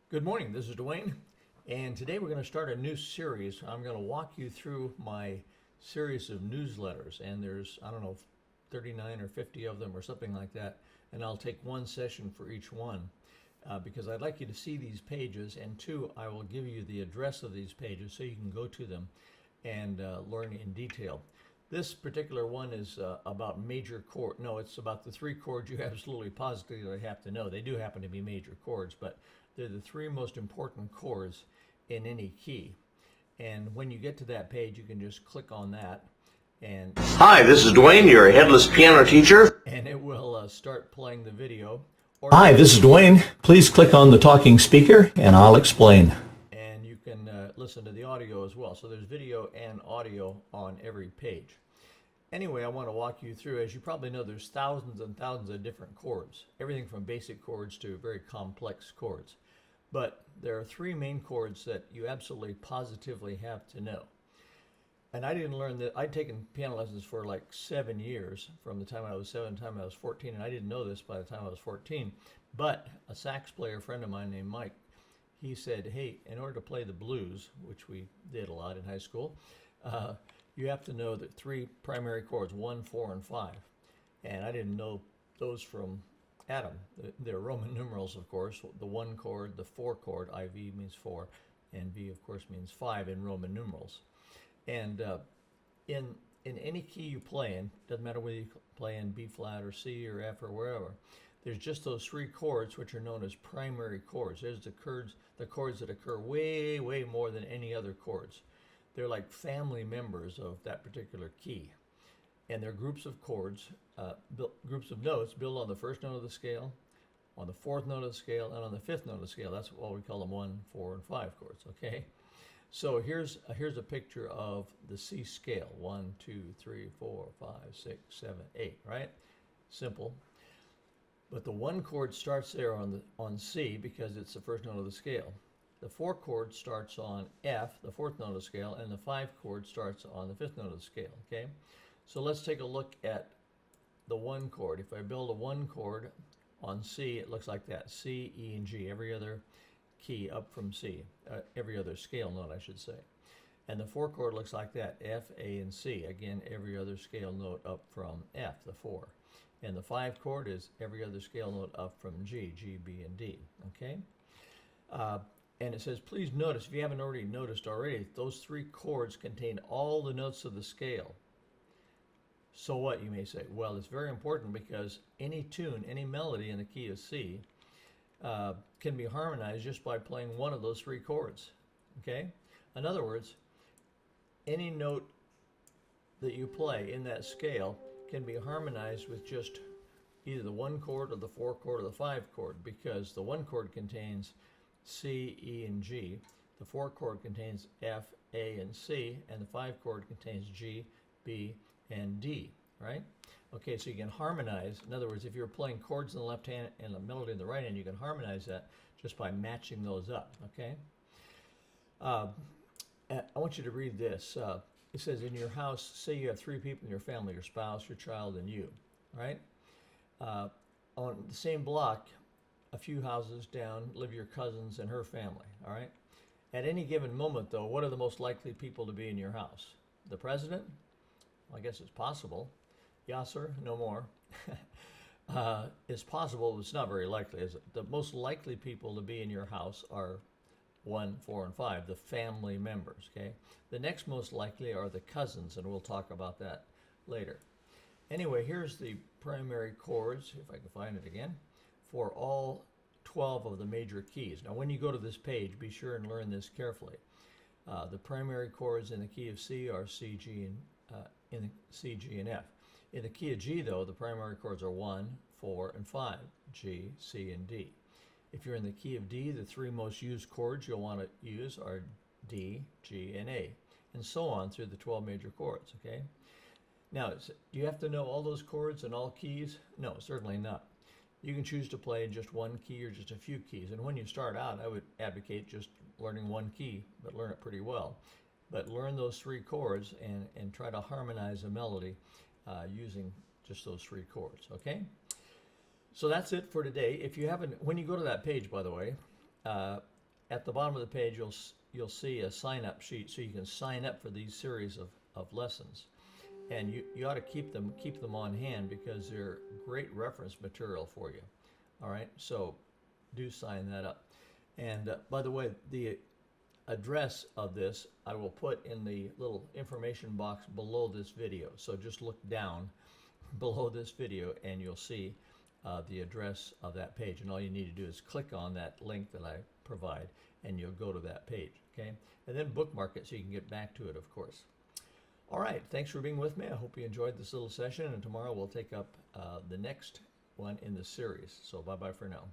Good morning, this is Dwayne, and today we're going to start a new series. I'm going to walk you through my series of newsletters, and there's, I don't know, 39 or 50 of them or something like that, and I'll take one session for each one because I'd like you to see these pages, and two, I will give you the address of these pages so you can go to them and learn in detail. This particular one is about major chord. No, it's about the three chords you absolutely positively have to know. They do happen to be major chords, but they're the three most important chords in any key. And when you get to that page, you can just click on that. And Hi, this is Dwayne, your headless piano teacher. And it will start playing the video. Hi, this is Dwayne. Please click on the talking speaker and I'll explain. And you can listen to the audio as well. So there's video and audio on every page. Anyway, I want to walk you through, as you probably know, there's thousands and thousands of different chords, everything from basic chords to very complex chords. But there are three main chords that you absolutely positively have to know. And I didn't learn that. I'd taken piano lessons for like 7 years, from the time I was 7 to the time I was 14, and I didn't know this by the time I was 14. But a sax player friend of mine named Mike, he said, hey, in order to play the blues, which we did a lot in high school, you have to know the three primary chords, 1, 4, and 5. And I didn't know those from Adam. They're Roman numerals, of course. The 1 chord, the 4 chord, IV means 4, and V, of course, means 5 in Roman numerals. And in any key you play in, doesn't matter whether you play in B flat or C or F or wherever, there's just those three chords which are known as primary chords. There's the chords that occur way, way more than any other chords. They're like family members of that particular key. And they're groups of chords, groups of notes built on the first note of the scale, on the fourth note of the scale, and on the fifth note of the scale. That's what we call them 1, 4, and 5 chords, okay? So here's a picture of the C scale. 1, 2, 3, 4, 5, 6, 7, 8, right? Simple. But the 1 chord starts there on C because it's the first note of the scale. The 4 chord starts on F, the fourth note of the scale, and the 5 chord starts on the fifth note of the scale, okay? So let's take a look at the 1 chord. If I build a 1 chord on C, it looks like that. C, E, and G, every other key up from C, every other scale note, I should say. And the 4 chord looks like that. F, A, and C, again, every other scale note up from F, the 4. And the 5 chord is every other scale note up from G, G, B, and D, okay? And it says, please notice, if you haven't already noticed already, those 3 chords contain all the notes of the scale. So what, you may say? Well, it's very important because any tune, any melody in the key of C can be harmonized just by playing one of those 3 chords, okay? In other words, any note that you play in that scale can be harmonized with just either the 1 chord or the 4 chord or the 5 chord, because the 1 chord contains C, E, and G. The 4 chord contains F, A, and C, and the 5 chord contains G, B, and D, right? Okay, so you can harmonize. In other words, if you're playing chords in the left hand and a melody in the right hand, you can harmonize that just by matching those up, okay? I want you to read this. It says, in your house, say you have 3 people in your family, your spouse, your child, and you, right? On the same block, a few houses down live your cousins and her family, all right? At any given moment, though, what are the most likely people to be in your house? The president? Well, I guess it's possible. Yes, sir, no more. It's possible, but it's not very likely, is it? The most likely people to be in your house are 1, 4, and 5, the family members, okay? The next most likely are the cousins, and we'll talk about that later. Anyway, here's the primary chords, if I can find it again, for all 12 of the major keys. Now, when you go to this page, be sure and learn this carefully. The primary chords in the key of C are C, G, and C, G, and F. In the key of G, though, the primary chords are 1, 4, and 5, G, C, and D. If you're in the key of D, the 3 most used chords you'll want to use are D, G, and A, and so on through the 12 major chords, okay? Now, do you have to know all those chords and all keys? No, certainly not. You can choose to play just one key or just a few keys. And when you start out, I would advocate just learning one key, but learn it pretty well. But learn those 3 chords and try to harmonize a melody using just those 3 chords, okay? So that's it for today. If you haven't, when you go to that page, by the way, at the bottom of the page, you'll see a sign-up sheet, so you can sign up for these series of lessons. And you ought to keep them on hand, because they're great reference material for you. All right, so do sign that up. And by the way, the address of this I will put in the little information box below this video. So just look down below this video and you'll see the address of that page. And all you need to do is click on that link that I provide and you'll go to that page, okay? And then bookmark it so you can get back to it, of course. All right, thanks for being with me. I hope you enjoyed this little session, and tomorrow we'll take up the next one in the series. So bye-bye for now.